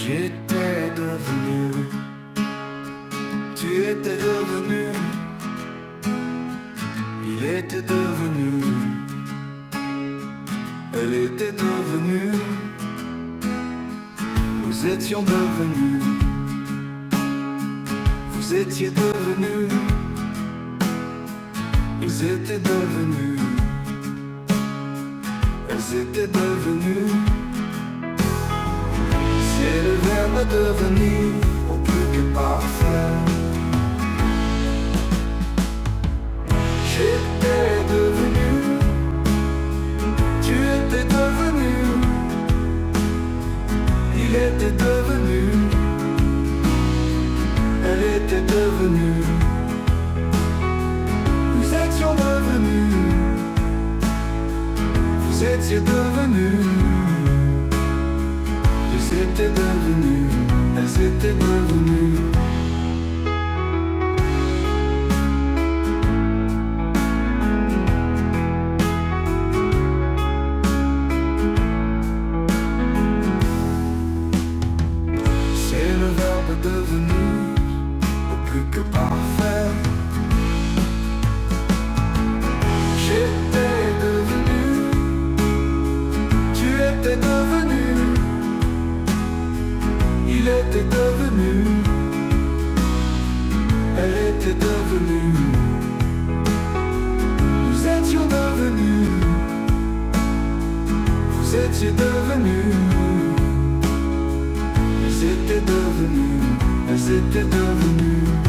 J'étais devenu, tu étais devenu, il était devenu, elle était devenue, nous étions devenus, vous étiez devenus, ils étaient devenus, elles étaient devenues. C'est le verbe devenir au plus que parfait. J'étais devenu, tu étais devenu, il était devenu, elle était devenue, nous étions devenus, vous étiez devenus. Elles étaient devenues, elles étaient devenues. C'est le verbe devenir au plus que parfait. J'étais devenu, tu étais devenu, il était devenu, elle était devenue, nous étions devenus, vous étiez devenus, elles étaient devenues, elles étaient devenues.